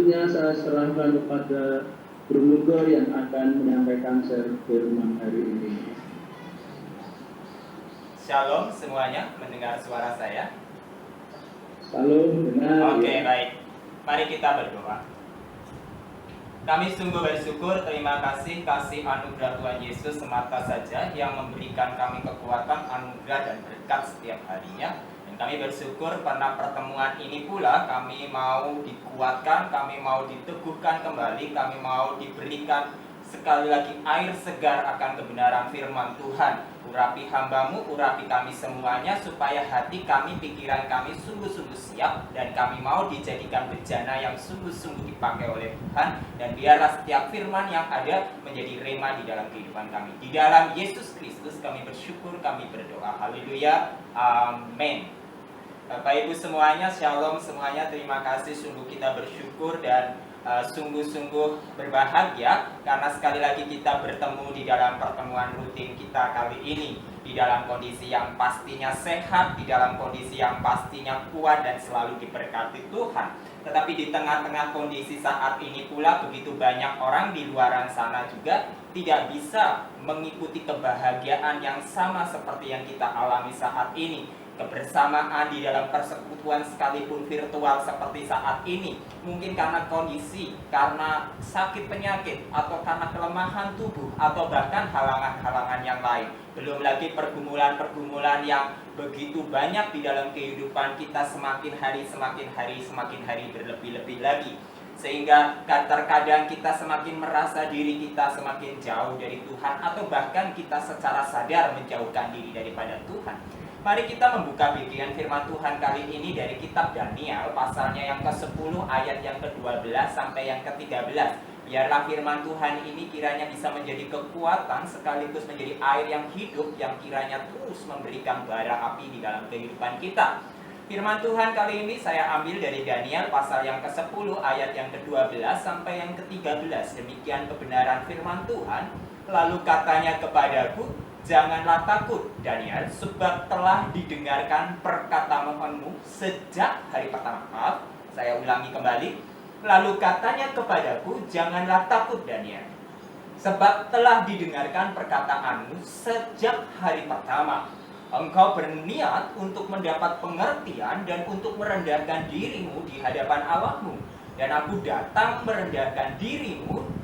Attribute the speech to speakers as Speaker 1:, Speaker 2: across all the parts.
Speaker 1: Selanjutnya saya serahkan kepada Bro Nugo yang akan menyampaikan firman hari ini.
Speaker 2: Shalom semuanya, mendengar suara saya?
Speaker 1: Shalom, benar.
Speaker 2: Oke, baik. Mari kita berdoa. Kami sungguh bersyukur, terima kasih anugerah Tuhan Yesus semata saja yang memberikan kami kekuatan, anugerah dan berkat setiap harinya. Dan kami bersyukur karena pertemuan ini pula kami mau dikuatkan, kami mau diteguhkan kembali, kami mau diberikan sekali lagi air segar akan kebenaran firman Tuhan. Urapi hamba-Mu, urapi kami semuanya, supaya hati kami, pikiran kami sungguh-sungguh siap, dan kami mau dijadikan bejana yang sungguh-sungguh dipakai oleh Tuhan. Dan biarlah setiap firman yang ada menjadi rema di dalam kehidupan kami. Di dalam Yesus Kristus kami bersyukur, kami berdoa. Haleluya, amin. Bapak Ibu semuanya, shalom semuanya, terima kasih. Sungguh kita bersyukur dan sungguh-sungguh berbahagia karena sekali lagi kita bertemu di dalam pertemuan rutin kita kali ini, di dalam kondisi yang pastinya sehat, di dalam kondisi yang pastinya kuat dan selalu diberkati Tuhan. Tetapi di tengah-tengah kondisi saat ini pula begitu banyak orang di luar sana juga tidak bisa mengikuti kebahagiaan yang sama seperti yang kita alami saat ini. Kebersamaan di dalam persekutuan sekalipun virtual seperti saat ini, mungkin karena kondisi, karena sakit penyakit, atau karena kelemahan tubuh, atau bahkan halangan-halangan yang lain. Belum lagi pergumulan-pergumulan yang begitu banyak di dalam kehidupan kita, semakin hari berlebih-lebih lagi. Sehingga terkadang kita semakin merasa diri kita semakin jauh dari Tuhan, atau bahkan kita secara sadar menjauhkan diri daripada Tuhan. Mari kita membuka bagian firman Tuhan kali ini dari kitab Daniel, pasalnya yang ke-10 ayat yang ke-12 sampai yang ke-13. Biarlah firman Tuhan ini kiranya bisa menjadi kekuatan sekaligus menjadi air yang hidup yang kiranya terus memberikan bara api di dalam kehidupan kita. Firman Tuhan kali ini saya ambil dari Daniel pasal yang ke-10 ayat yang ke-12 sampai yang ke-13. Demikian kebenaran firman Tuhan. Lalu katanya kepadaku, janganlah takut, Daniel, sebab telah didengarkan perkataanmu sejak hari pertama. Saya ulangi kembali. Lalu katanya kepadaku, janganlah takut, Daniel, sebab telah didengarkan perkataanmu sejak hari pertama. Engkau berniat untuk mendapat pengertian dan untuk merendahkan dirimu di hadapan Allahmu. Dan aku datang merendahkan dirimu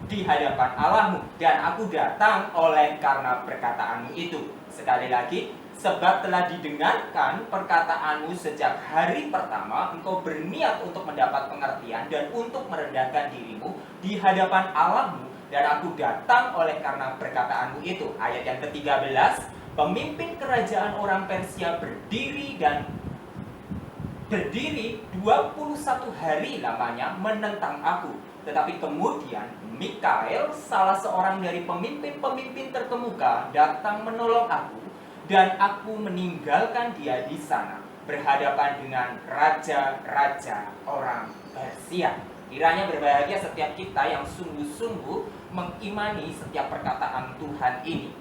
Speaker 2: di hadapan Allahmu, dan aku datang oleh karena perkataanmu itu. Sekali lagi, sebab telah didengarkan perkataanmu sejak hari pertama, engkau berniat untuk mendapat pengertian dan untuk merendahkan dirimu di hadapan Allahmu, dan aku datang oleh karena perkataanmu itu. Ayat yang ke-13, pemimpin kerajaan orang Persia berdiri 21 hari lamanya menentang aku. Tetapi kemudian Mikael, salah seorang dari pemimpin-pemimpin terkemuka, datang menolong aku, dan aku meninggalkan dia di sana berhadapan dengan raja-raja orang Persia. Kiranya berbahagia setiap kita yang sungguh-sungguh mengimani setiap perkataan Tuhan ini.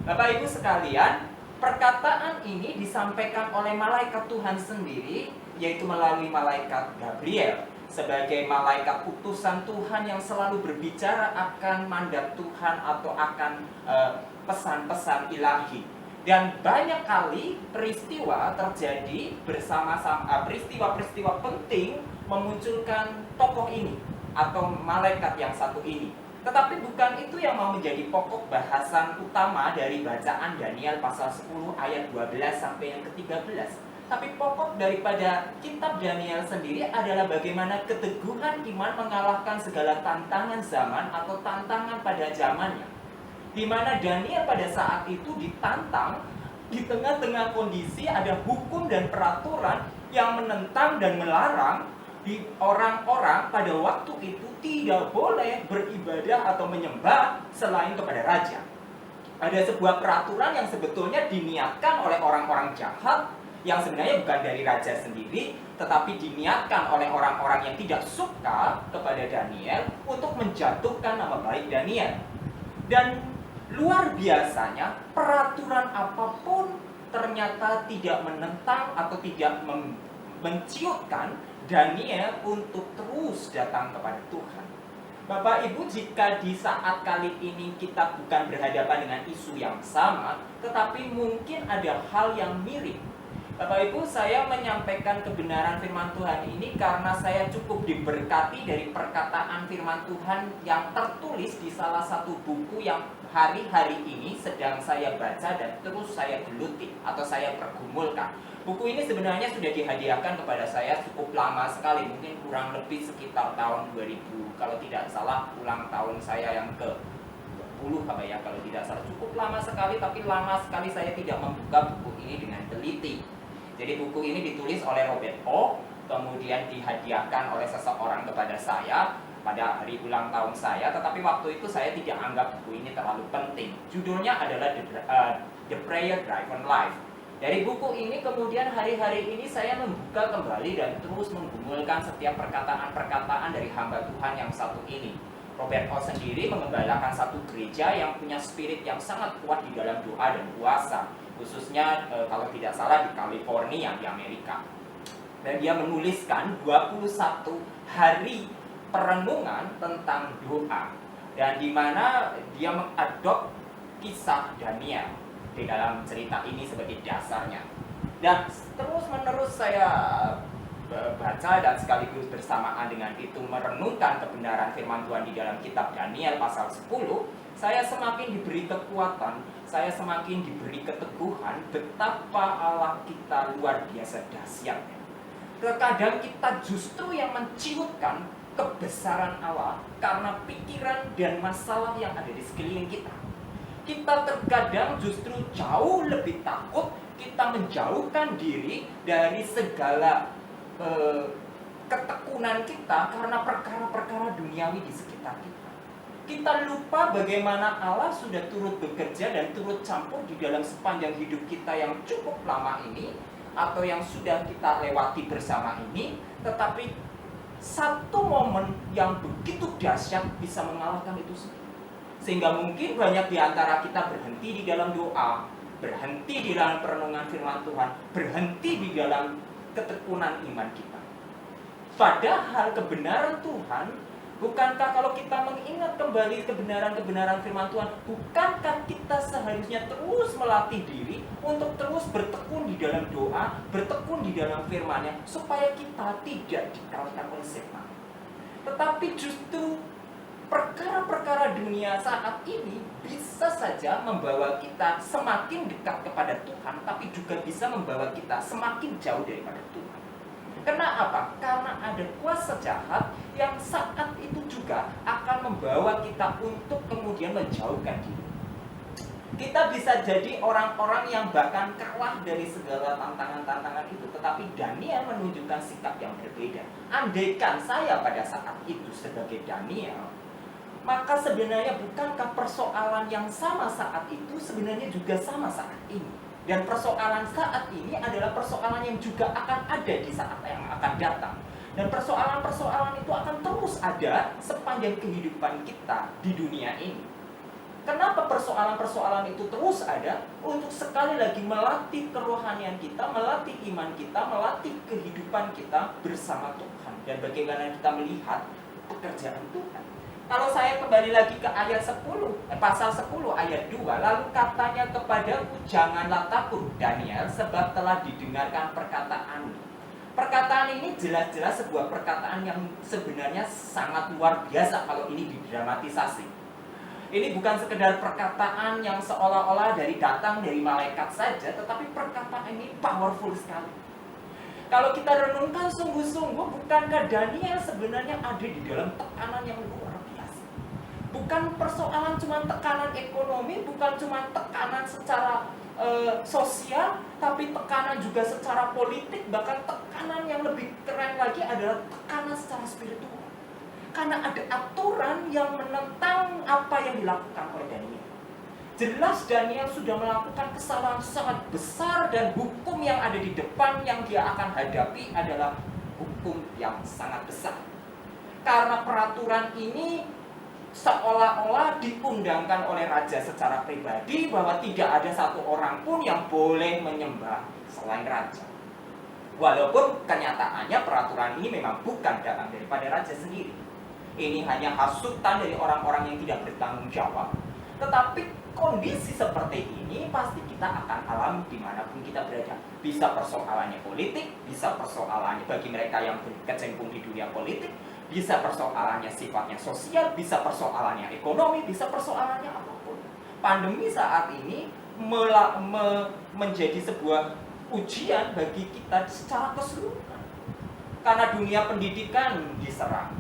Speaker 2: Bapak Ibu sekalian, perkataan ini disampaikan oleh malaikat Tuhan sendiri, yaitu melalui malaikat Gabriel, sebagai malaikat utusan Tuhan yang selalu berbicara akan mandat Tuhan atau akan pesan-pesan ilahi. Dan banyak kali peristiwa terjadi bersama-sama, peristiwa-peristiwa penting memunculkan tokoh ini atau malaikat yang satu ini. Tetapi bukan itu yang mau menjadi pokok bahasan utama dari bacaan Daniel pasal 10 ayat 12 sampai yang ke-13. Tapi pokok daripada kitab Daniel sendiri adalah bagaimana keteguhan iman mengalahkan segala tantangan zaman atau tantangan pada zamannya. Di mana Daniel pada saat itu ditantang di tengah-tengah kondisi ada hukum dan peraturan yang menentang dan melarang di orang-orang pada waktu itu tidak boleh beribadah atau menyembah selain kepada raja. Ada sebuah peraturan yang sebetulnya diniatkan oleh orang-orang jahat yang sebenarnya bukan dari raja sendiri, tetapi diniatkan oleh orang-orang yang tidak suka kepada Daniel untuk menjatuhkan nama baik Daniel. Dan luar biasanya, peraturan apapun ternyata tidak menentang atau tidak menciutkan Daniel untuk terus datang kepada Tuhan. Bapak Ibu, jika di saat kali ini kita bukan berhadapan dengan isu yang sama, tetapi mungkin ada hal yang mirip. Bapak Ibu, saya menyampaikan kebenaran firman Tuhan ini karena saya cukup diberkati dari perkataan firman Tuhan yang tertulis di salah satu buku yang hari-hari ini sedang saya baca dan terus saya geluti atau saya pergumulkan. Buku ini sebenarnya sudah dihadiahkan kepada saya cukup lama sekali, mungkin kurang lebih sekitar tahun 2000, kalau tidak salah ulang tahun saya yang ke-20 apa ya, kalau tidak salah. Cukup lama sekali, tapi lama sekali saya tidak membuka buku ini dengan teliti. Jadi buku ini ditulis oleh Robert O, kemudian dihadiahkan oleh seseorang kepada saya pada hari ulang tahun saya, tetapi waktu itu saya tidak anggap buku ini terlalu penting. Judulnya adalah The Prayer Driven Life. Dari buku ini kemudian hari-hari ini saya membuka kembali dan terus menggumulkan setiap perkataan-perkataan dari hamba Tuhan yang satu ini. Robert O sendiri mengembalakan satu gereja yang punya spirit yang sangat kuat di dalam doa dan puasa, khususnya kalau tidak salah di California, di Amerika. Dan dia menuliskan 21 hari perenungan tentang doa, dan di mana dia mengadop kisah Daniel di dalam cerita ini sebagai dasarnya. Dan terus menerus saya baca dan sekaligus bersamaan dengan itu merenungkan kebenaran firman Tuhan di dalam kitab Daniel pasal 10, saya semakin diberi kekuatan, saya semakin diberi keteguhan betapa Allah kita luar biasa dahsyatnya. Terkadang kita justru yang menciutkan kebesaran Allah karena pikiran dan masalah yang ada di sekeliling kita. Kita terkadang justru jauh lebih takut, kita menjauhkan diri dari segala ketekunan kita karena perkara-perkara duniawi di sekitar kita. Kita lupa bagaimana Allah sudah turut bekerja dan turut campur di dalam sepanjang hidup kita yang cukup lama ini, atau yang sudah kita lewati bersama ini, tetapi satu momen yang begitu dahsyat bisa mengalahkan itu semua. Sehingga mungkin banyak di antara kita berhenti di dalam doa, berhenti di dalam perenungan firman Tuhan, berhenti di dalam ketekunan iman kita. Padahal kebenaran Tuhan, bukankah kalau kita mengingat kembali kebenaran-kebenaran firman Tuhan, bukankah kita seharusnya terus melatih diri untuk terus bertekun di dalam doa, bertekun di dalam firman-Nya, supaya kita tidak dikalahkan oleh setan. Tetapi justru perkara-perkara dunia saat ini bisa saja membawa kita semakin dekat kepada Tuhan, tapi juga bisa membawa kita semakin jauh daripada Tuhan. Kenapa? Karena ada kuasa jahat yang saat itu juga akan membawa kita untuk kemudian menjauhkan diri. Kita bisa jadi orang-orang yang bahkan kalah dari segala tantangan-tantangan itu, tetapi Daniel menunjukkan sikap yang berbeda. Andaikan saya pada saat itu sebagai Daniel, maka sebenarnya bukankah persoalan yang sama saat itu sebenarnya juga sama saat ini? Dan persoalan saat ini adalah persoalan yang juga akan ada di saat yang akan datang. Dan persoalan-persoalan itu akan terus ada sepanjang kehidupan kita di dunia ini. Kenapa persoalan-persoalan itu terus ada? Untuk sekali lagi melatih kerohanian kita, melatih iman kita, melatih kehidupan kita bersama Tuhan. Dan bagaimana kita melihat pekerjaan Tuhan. Kalau saya kembali lagi ke ayat 10, pasal 10 ayat 2, lalu katanya kepadaku, janganlah takut Daniel, sebab telah didengarkan perkataanmu. Perkataan ini jelas-jelas sebuah perkataan yang sebenarnya sangat luar biasa kalau ini didramatisasi. Ini bukan sekedar perkataan yang seolah-olah datang dari malaikat saja, tetapi perkataan ini powerful sekali. Kalau kita renungkan sungguh-sungguh, bukankah Daniel sebenarnya ada di dalam tekanan yang luar biasa? Bukan persoalan cuma tekanan ekonomi, bukan cuma tekanan secara sosial, tapi tekanan juga secara politik, bahkan tekanan yang lebih keren lagi adalah tekanan secara spiritual. Karena ada aturan yang menentang apa yang dilakukan oleh Daniel. Jelas Daniel sudah melakukan kesalahan sangat besar, dan hukum yang ada di depan yang dia akan hadapi adalah hukum yang sangat besar. Karena peraturan ini seolah-olah diundangkan oleh raja secara pribadi bahwa tidak ada satu orang pun yang boleh menyembah selain raja. Walaupun kenyataannya peraturan ini memang bukan datang daripada raja sendiri. Ini hanya hasutan dari orang-orang yang tidak bertanggung jawab. Tetapi kondisi seperti ini pasti kita akan alami dimanapun kita berada. Bisa persoalannya politik, bisa persoalannya bagi mereka yang berkecimpung di dunia politik, bisa persoalannya sifatnya sosial, bisa persoalannya ekonomi, bisa persoalannya apapun. Pandemi saat ini menjadi sebuah ujian bagi kita secara keseluruhan. Karena dunia pendidikan diserang.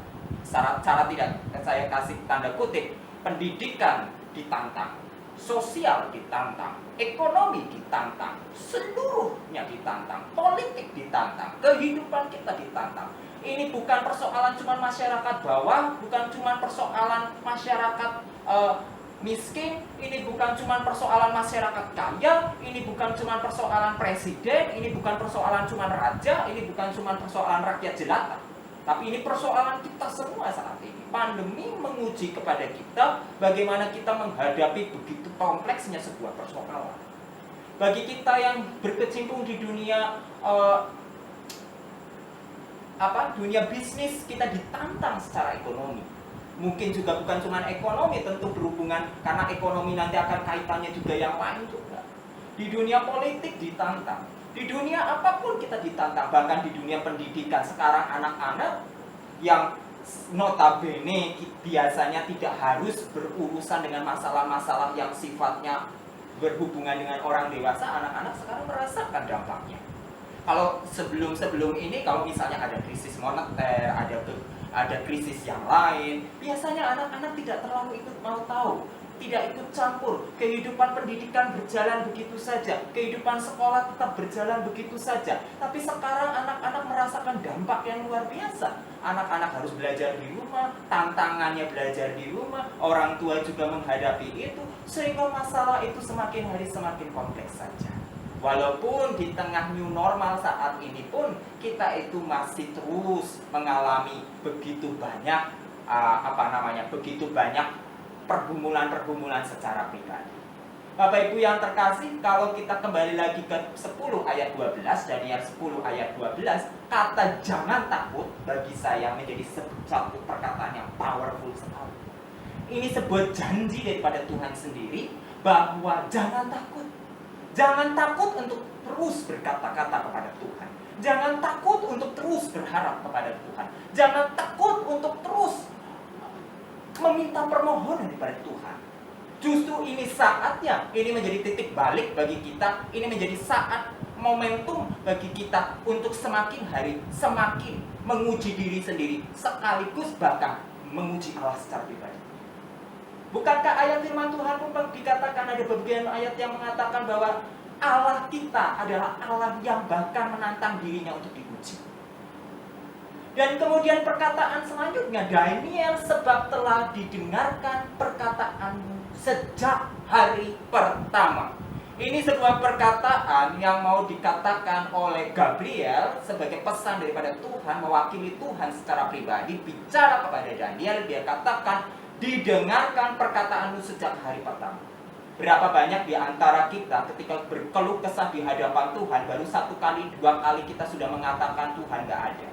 Speaker 2: Cara tidak saya kasih tanda kutip, pendidikan ditantang, sosial ditantang, ekonomi ditantang, seluruhnya ditantang, politik ditantang, kehidupan kita ditantang. Ini bukan persoalan cuma masyarakat bawah, bukan cuma persoalan masyarakat miskin, ini bukan cuma persoalan masyarakat kaya, ini bukan cuma persoalan presiden, ini bukan persoalan cuma raja, ini bukan cuma persoalan rakyat jelata. Tapi ini persoalan kita semua saat ini. Pandemi menguji kepada kita bagaimana kita menghadapi begitu kompleksnya sebuah persoalan. Bagi kita yang berkecimpung di dunia dunia bisnis, kita ditantang secara ekonomi. Mungkin juga bukan cuma ekonomi, tentu berhubungan karena ekonomi nanti akan kaitannya juga yang lain juga. Di dunia politik ditantang. Di dunia apapun kita ditantang, bahkan di dunia pendidikan. Sekarang anak-anak yang notabene biasanya tidak harus berurusan dengan masalah-masalah yang sifatnya berhubungan dengan orang dewasa, anak-anak sekarang merasakan dampaknya. Kalau sebelum ini, kalau misalnya ada krisis moneter, ada krisis yang lain, biasanya anak-anak tidak terlalu ikut mau tahu, tidak ikut campur. Kehidupan pendidikan berjalan begitu saja, kehidupan sekolah tetap berjalan begitu saja. Tapi sekarang anak-anak merasakan dampak yang luar biasa. Anak-anak harus belajar di rumah, tantangannya belajar di rumah, orang tua juga menghadapi itu, sehingga masalah itu semakin hari semakin kompleks saja. Walaupun di tengah new normal saat ini pun kita itu masih terus mengalami begitu banyak begitu banyak pergumulan-pergumulan secara pribadi. Bapak Ibu yang terkasih, kalau kita kembali lagi ke 10 ayat 12, Daniel 10 ayat 12, kata jangan takut bagi saya menjadi satu perkataan yang powerful sekali. Ini sebuah janji daripada Tuhan sendiri bahwa jangan takut. Jangan takut untuk terus berkata-kata kepada Tuhan. Jangan takut untuk terus berharap kepada Tuhan. Jangan takut untuk terus meminta permohonan daripada Tuhan. Justru ini saatnya, ini menjadi titik balik bagi kita. Ini menjadi saat momentum bagi kita untuk semakin hari semakin menguji diri sendiri, sekaligus bahkan menguji Allah secara pribadi. Bukankah ayat firman Tuhan pun dikatakan, ada bagian ayat yang mengatakan bahwa Allah kita adalah Allah yang bahkan menantang dirinya untuk diuji. Dan kemudian perkataan selanjutnya, Daniel, sebab telah didengarkan perkataanmu sejak hari pertama. Ini sebuah perkataan yang mau dikatakan oleh Gabriel sebagai pesan daripada Tuhan, mewakili Tuhan secara pribadi, bicara kepada Daniel. Dia katakan, didengarkan perkataanmu sejak hari pertama. Berapa banyak di antara kita ketika berkeluh kesah di hadapan Tuhan, baru 1 kali, 2 kali kita sudah mengatakan Tuhan gak ada.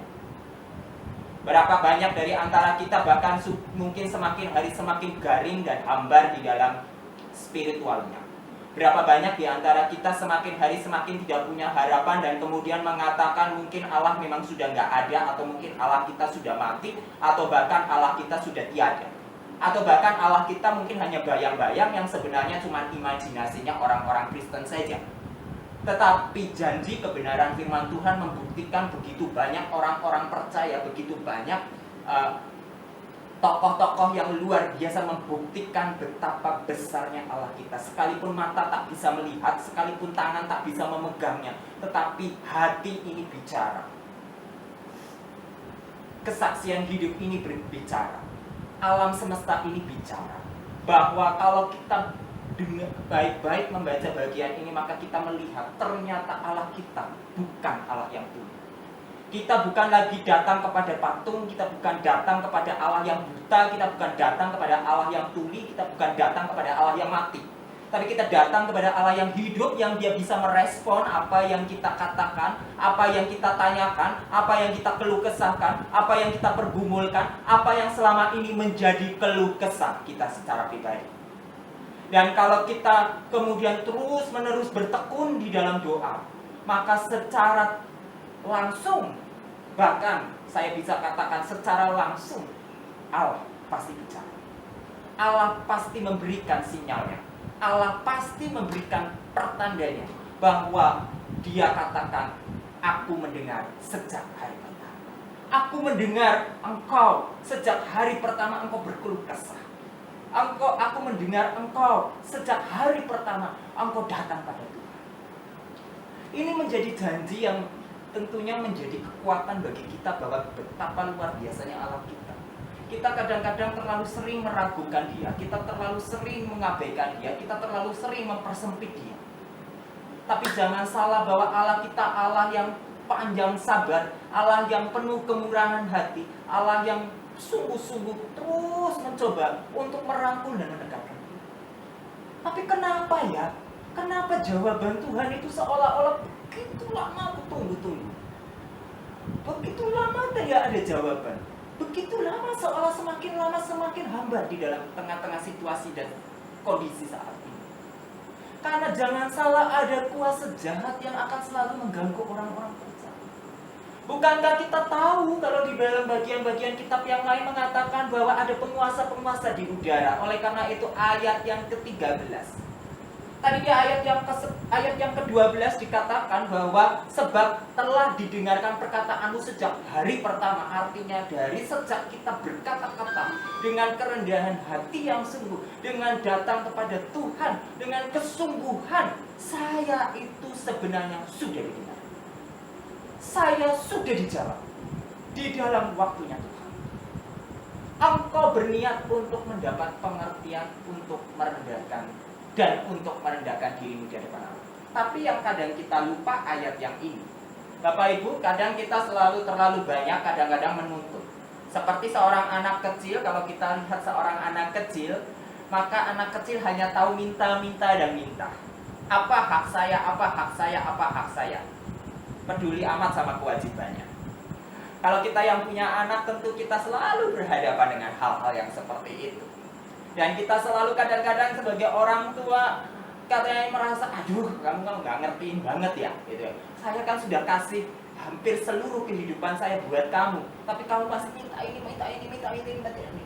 Speaker 2: Berapa banyak dari antara kita bahkan mungkin semakin hari semakin garing dan hambar di dalam spiritualnya. Berapa banyak di antara kita semakin hari semakin tidak punya harapan dan kemudian mengatakan mungkin Allah memang sudah gak ada, atau mungkin Allah kita sudah mati, atau bahkan Allah kita sudah tiada. Atau bahkan Allah kita mungkin hanya bayang-bayang yang sebenarnya cuma imajinasinya orang-orang Kristen saja. Tetapi janji kebenaran firman Tuhan membuktikan begitu banyak orang-orang percaya, begitu banyak tokoh-tokoh yang luar biasa membuktikan betapa besarnya Allah kita. Sekalipun mata tak bisa melihat, sekalipun tangan tak bisa memegangnya, tetapi hati ini bicara. Kesaksian hidup ini berbicara. Alam semesta ini bicara bahwa kalau kita baik-baik membaca bagian ini, maka kita melihat ternyata Allah kita bukan Allah yang tuli. Kita bukan lagi datang kepada patung, kita bukan datang kepada Allah yang buta, kita bukan datang kepada Allah yang tuli, kita bukan datang kepada Allah yang mati. Tapi kita datang kepada Allah yang hidup, yang dia bisa merespon apa yang kita katakan, apa yang kita tanyakan, apa yang kita keluh kesahkan, apa yang kita pergumulkan, apa yang selama ini menjadi keluh kesah kita secara pribadi. Dan kalau kita kemudian terus-menerus bertekun di dalam doa, maka secara langsung, bahkan saya bisa katakan secara langsung, Allah pasti bicara. Allah pasti memberikan sinyalnya. Allah pasti memberikan pertandanya bahwa dia katakan, aku mendengar sejak hari pertama. Aku mendengar engkau sejak hari pertama engkau berkeluh kesah. Aku mendengar engkau sejak hari pertama engkau datang pada Tuhan. Ini menjadi janji yang tentunya menjadi kekuatan bagi kita bahwa betapa luar biasanya Allah kita. Kita kadang-kadang terlalu sering meragukan dia, kita terlalu sering mengabaikan dia, kita terlalu sering mempersempit dia. Tapi jangan salah bahwa Allah kita Allah yang panjang sabar, Allah yang penuh kemurahan hati, Allah yang sungguh-sungguh terus mencoba untuk merangkul dan mendekatkan kita. Tapi kenapa ya? Kenapa jawaban Tuhan itu seolah-olah begitu lama aku tunggu-tunggu? Begitu lama tidak ada jawaban. Begitu lama, seolah semakin lama semakin hambar di dalam tengah-tengah situasi dan kondisi saat ini. Karena jangan salah, ada kuasa jahat yang akan selalu mengganggu orang-orang percaya. Bukankah kita tahu kalau di dalam bagian-bagian kitab yang lain mengatakan bahwa ada penguasa-penguasa di udara. Oleh karena itu ayat yang ke-13. Tadi di ayat yang ke-12 dikatakan bahwa sebab telah didengarkan perkataanmu sejak hari pertama. Artinya dari sejak kita berkata-kata dengan kerendahan hati yang sungguh, dengan datang kepada Tuhan dengan kesungguhan, saya itu sebenarnya sudah didengar. Saya sudah dijawab di dalam waktunya Tuhan. Engkau berniat untuk mendapat pengertian, untuk merendahkan dan untuk merendahkan dirimu di hadapan Allah. Tapi yang kadang kita lupa ayat yang ini. Bapak Ibu, kadang kita selalu terlalu banyak kadang-kadang menuntut. Seperti seorang anak kecil, kalau kita lihat seorang anak kecil, maka anak kecil hanya tahu minta, minta, dan minta. Apa hak saya, apa hak saya, apa hak saya. Peduli amat sama kewajibannya. Kalau kita yang punya anak, tentu kita selalu berhadapan dengan hal-hal yang seperti itu. Dan kita selalu kadang-kadang sebagai orang tua katanya merasa, aduh kamu nggak ngertiin banget ya, gitu. Saya kan sudah kasih hampir seluruh kehidupan saya buat kamu, tapi kamu masih minta ini, minta ini, minta ini, minta ini.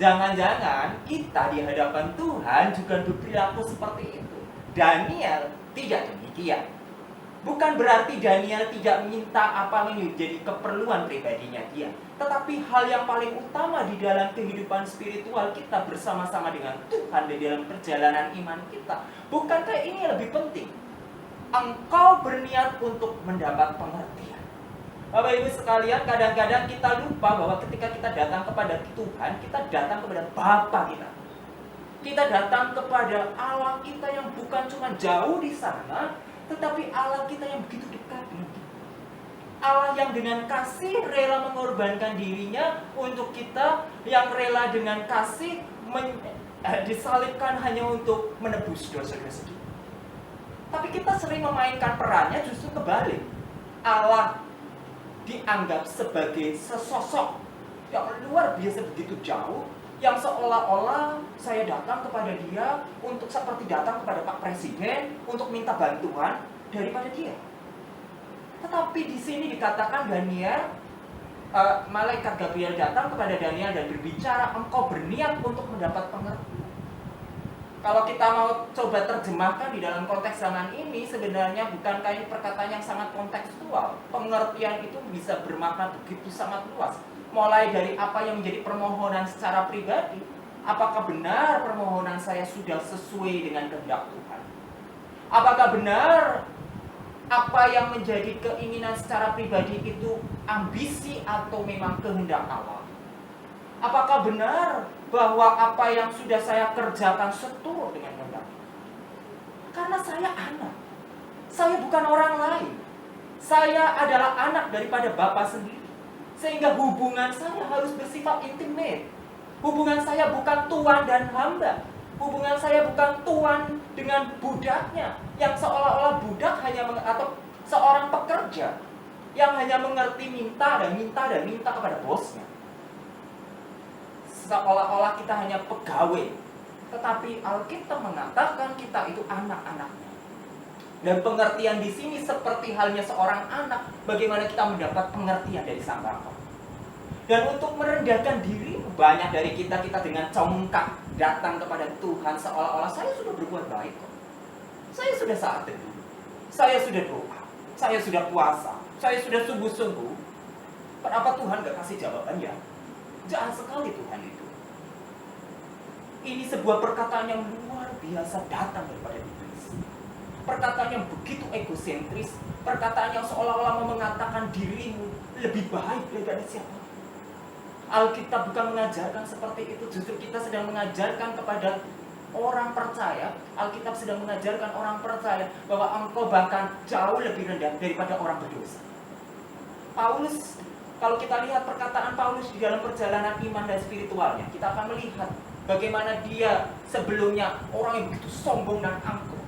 Speaker 2: Jangan-jangan kita di hadapan Tuhan juga berperilaku seperti itu. Daniel tidak demikian. Bukan berarti Daniel tidak minta apa menjadi keperluan pribadinya dia, tetapi hal yang paling utama di dalam kehidupan spiritual kita bersama-sama dengan Tuhan di dalam perjalanan iman kita. Bukankah ini lebih penting? Engkau berniat untuk mendapat pengertian. Bapak Ibu sekalian, kadang-kadang kita lupa bahwa ketika kita datang kepada Tuhan, kita datang kepada Bapa kita. Kita datang kepada Allah kita yang bukan cuma jauh di sana, tetapi Allah kita yang begitu dekat dengan kita. Allah yang dengan kasih rela mengorbankan dirinya untuk kita, yang rela dengan kasih disalibkan hanya untuk menebus dosa-dosa kita. Tapi kita sering memainkan perannya justru kebalik. Allah dianggap sebagai sesosok yang luar biasa begitu jauh, yang seolah-olah saya datang kepada dia untuk seperti datang kepada Pak Presiden untuk minta bantuan daripada dia. Tetapi di sini dikatakan Daniel, malaikat Gabriel datang kepada Daniel dan berbicara, engkau berniat untuk mendapat pengertian. Kalau kita mau coba terjemahkan di dalam konteks zaman ini, sebenarnya bukankah ini perkataan yang sangat kontekstual. Pengertian itu bisa bermakna begitu sangat luas. Mulai dari apa yang menjadi permohonan secara pribadi. Apakah benar permohonan saya sudah sesuai dengan kehendak Tuhan? Apakah benar apa yang menjadi keinginan secara pribadi itu ambisi atau memang kehendak Allah? Apakah benar bahwa apa yang sudah saya kerjakan seturut dengan kehendak? Karena saya anak. Saya bukan orang lain. Saya adalah anak daripada Bapa sendiri. Sehingga hubungan saya harus bersifat intimate. Hubungan saya bukan tuan dan hamba. Hubungan saya bukan tuan dengan budaknya, yang seolah-olah budak hanya atau seorang pekerja yang hanya mengerti minta dan minta dan minta kepada bosnya. Seolah-olah kita hanya pegawai. Tetapi Alkitab mengatakan kita itu anak-anaknya. Dan pengertian di sini seperti halnya seorang anak, bagaimana kita mendapat pengertian dari Sang Bapa. Dan untuk merendahkan diri, banyak dari kita dengan congkak datang kepada Tuhan seolah-olah saya sudah berbuat baik kok. Saya sudah saat teduh, saya sudah doa, saya sudah puasa, saya sudah sungguh-sungguh. Kenapa Tuhan gak kasih jawabannya? Jahat sekali Tuhan itu. Ini sebuah perkataan yang luar biasa datang daripada iblis. Perkataan yang begitu egosentris, perkataan yang seolah-olah mengatakan dirimu lebih baik daripada siapa. Alkitab bukan mengajarkan seperti itu, justru kita sedang mengajarkan kepada orang percaya. Alkitab sedang mengajarkan orang percaya bahwa engkau bahkan jauh lebih rendah daripada orang berdosa. Paulus, kalau kita lihat perkataan Paulus di dalam perjalanan iman dan spiritualnya, kita akan melihat bagaimana dia sebelumnya orang yang begitu sombong dan angkuh,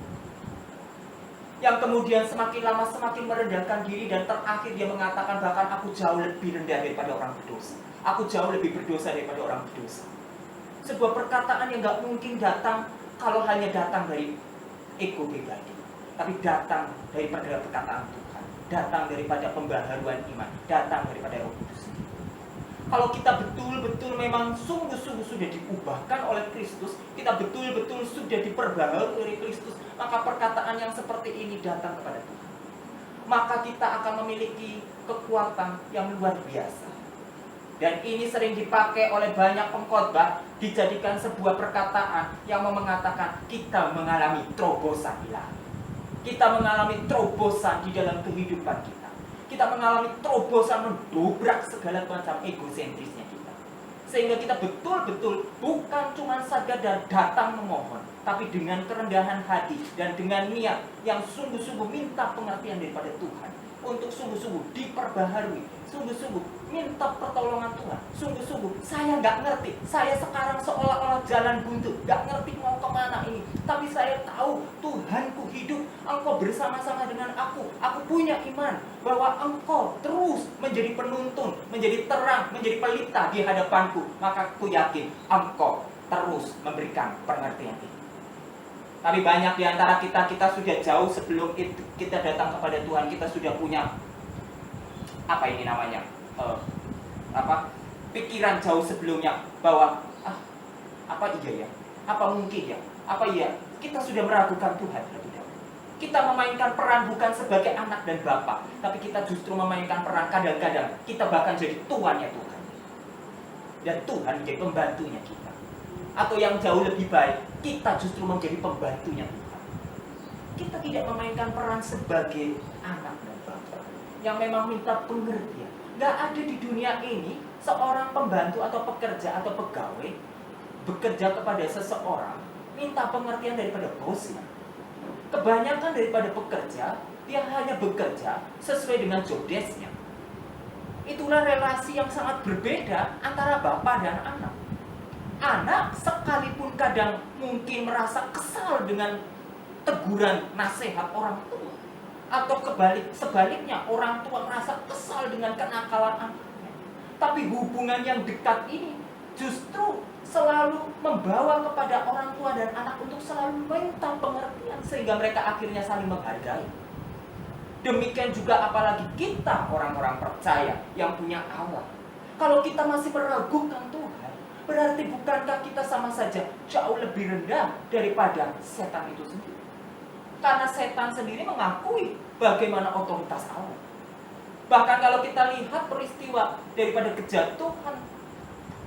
Speaker 2: yang kemudian semakin lama semakin merendahkan diri, dan terakhir dia mengatakan bahkan aku jauh lebih rendah daripada orang berdosa. Aku jauh lebih berdosa daripada orang berdosa. Sebuah perkataan yang gak mungkin datang kalau hanya datang dari ego pribadi, tapi datang daripada perkataan Tuhan, datang daripada pembaharuan iman, datang daripada Roh Kudus. Kalau kita betul-betul memang sungguh-sungguh sudah diubahkan oleh Kristus, kita betul-betul sudah diperbaharui oleh Kristus, maka perkataan yang seperti ini datang kepada Tuhan. Maka kita akan memiliki kekuatan yang luar biasa. Dan ini sering dipakai oleh banyak pengkhotbah, dijadikan sebuah perkataan yang mengatakan kita mengalami terobosan ilahi. Kita mengalami terobosan di dalam kehidupan kita. Kita mengalami terobosan mendobrak segala macam egosentrisnya kita. Sehingga kita betul-betul bukan cuma sekadar datang memohon, tapi dengan kerendahan hati dan dengan niat yang sungguh-sungguh minta pengertian daripada Tuhan, untuk sungguh-sungguh diperbaharui, sungguh-sungguh minta pertolongan Tuhan, sungguh-sungguh saya nggak ngerti, saya sekarang seolah-olah jalan buntu, nggak ngerti mau kemana ini, tapi saya tahu Tuhanku hidup, Engkau bersama-sama dengan aku punya iman bahwa Engkau terus menjadi penuntun, menjadi terang, menjadi pelita di hadapanku, maka aku yakin Engkau terus memberikan pengertian itu. Tapi banyak di antara kita sudah jauh sebelum itu, kita datang kepada Tuhan, kita sudah punya apa ini namanya, pikiran jauh sebelumnya bahwa apa iya ya, apa mungkin ya, apa iya, kita sudah meragukan Tuhan lebih dahulu. Kita memainkan peran bukan sebagai anak dan bapak, tapi kita justru memainkan peran kadang-kadang kita bahkan jadi tuannya Tuhan, dan Tuhan menjadi pembantunya kita. Atau yang jauh lebih baik, kita justru menjadi pembantunya Tuhan. Kita tidak memainkan peran sebagai anak dan bapak yang memang minta pengertian. Gak ada di dunia ini seorang pembantu atau pekerja atau pegawai bekerja kepada seseorang minta pengertian daripada bosnya. Kebanyakan daripada pekerja, dia hanya bekerja sesuai dengan job desk-nya. Itulah relasi yang sangat berbeda antara bapak dan anak. Anak sekalipun kadang mungkin merasa kesal dengan teguran nasihat orang tua, atau sebaliknya orang tua merasa kesal dengan kenakalan anaknya. Tapi hubungan yang dekat ini justru selalu membawa kepada orang tua dan anak untuk selalu minta pengertian, sehingga mereka akhirnya saling menghargai. Demikian juga apalagi kita orang-orang percaya yang punya Allah. Kalau kita masih meragukan Tuhan, berarti bukankah kita sama saja jauh lebih rendah daripada setan itu sendiri? Karena setan sendiri mengakui bagaimana otoritas Allah. Bahkan kalau kita lihat peristiwa daripada kejatuhan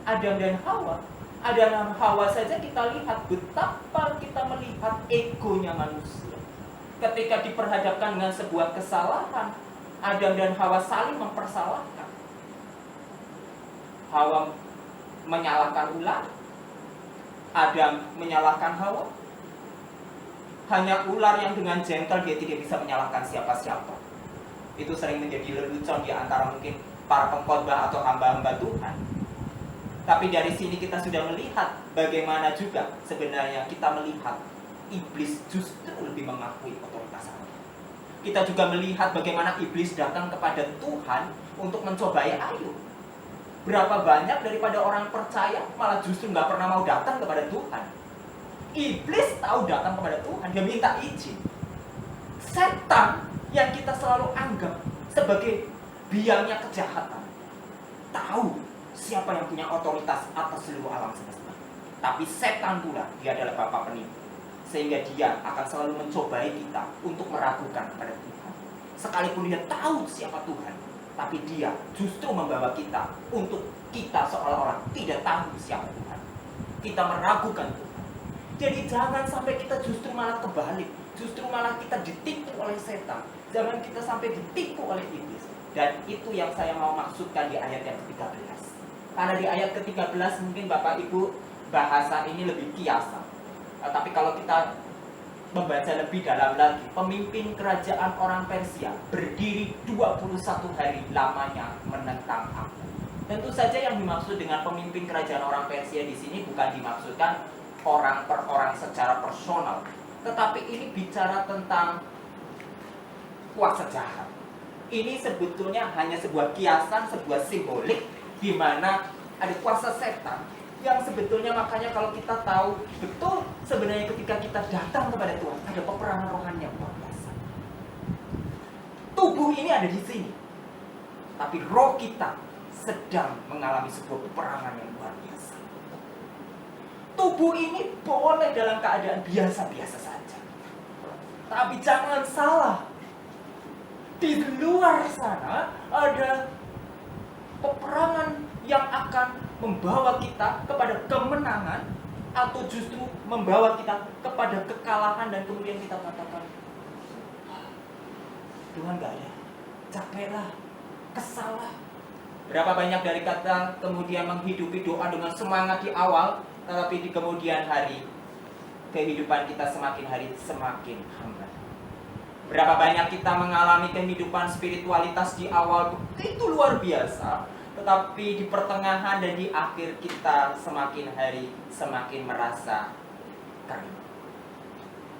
Speaker 2: Adam dan Hawa, Adam dan Hawa saja kita lihat betapa kita melihat egonya manusia. Ketika diperhadapkan dengan sebuah kesalahan, Adam dan Hawa saling mempersalahkan. Hawa menyalahkan ular, Adam menyalahkan Hawa. Hanya ular yang dengan gentle, dia tidak bisa menyalahkan siapa-siapa. Itu sering menjadi lelucon di antara mungkin para pengkhotbah atau hamba-hamba Tuhan. Tapi dari sini kita sudah melihat bagaimana juga sebenarnya kita melihat iblis justru lebih mengakui otoritas Allah. Kita juga melihat bagaimana iblis datang kepada Tuhan untuk mencobai Ayub. Berapa banyak daripada orang percaya malah justru nggak pernah mau datang kepada Tuhan. Iblis tahu datang kepada Tuhan, dia minta izin. Setan yang kita selalu anggap sebagai biangnya kejahatan, tahu siapa yang punya otoritas atas seluruh alam semesta. Tapi setan pula, dia adalah bapa penipu, sehingga dia akan selalu mencobai kita untuk meragukan kepada Tuhan. Sekalipun dia tahu siapa Tuhan, tapi dia justru membawa kita untuk kita seolah-olah tidak tahu siapa Tuhan. Kita meragukan Tuhan. Jadi jangan sampai kita justru malah kebalik, justru malah kita ditipu oleh setan. Jangan kita sampai ditipu oleh iblis. Dan itu yang saya mau maksudkan di ayat yang ke-13. Karena di ayat ke-13 mungkin Bapak Ibu bahasa ini lebih kiasan. Tapi kalau kita membaca lebih dalam lagi, pemimpin kerajaan orang Persia berdiri 21 hari lamanya menentang aku. Tentu saja yang dimaksud dengan pemimpin kerajaan orang Persia di sini bukan dimaksudkan orang per orang secara personal, tetapi ini bicara tentang kuasa jahat. Ini sebetulnya hanya sebuah kiasan, sebuah simbolik di mana ada kuasa setan yang sebetulnya makanya kalau kita tahu betul sebenarnya ketika kita datang kepada Tuhan ada peperangan rohani yang luar biasa. Tubuh ini ada di sini, tapi roh kita sedang mengalami sebuah peperangan yang luar biasa. Tubuh ini boleh dalam keadaan biasa-biasa saja, tapi jangan salah, di luar sana ada peperangan yang akan membawa kita kepada kemenangan atau justru membawa kita kepada kekalahan dan kemudian kita katakan, Tuhan gak ada, capek lah, kesal lah. Berapa banyak dari kata kemudian menghidupi doa dengan semangat di awal, tetapi di kemudian hari kehidupan kita semakin hari semakin hambar. Berapa banyak kita mengalami kehidupan spiritualitas di awal begitu luar biasa, tetapi di pertengahan dan di akhir kita semakin hari semakin merasa kering.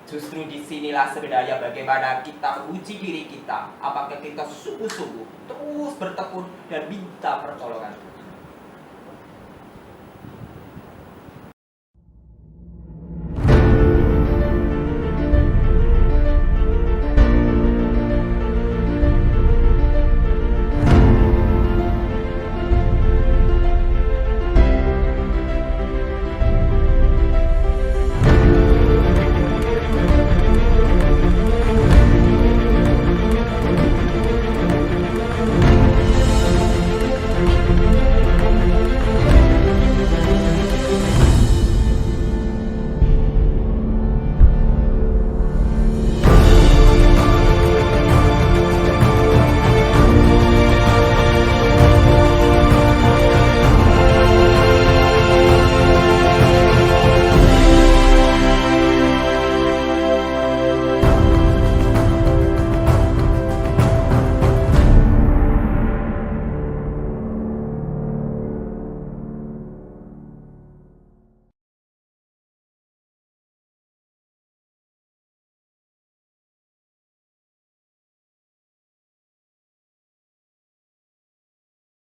Speaker 2: Justru disinilah sebenarnya bagaimana kita uji diri kita, apakah kita sungguh-sungguh terus bertekun dan minta pertolongan Tuhan.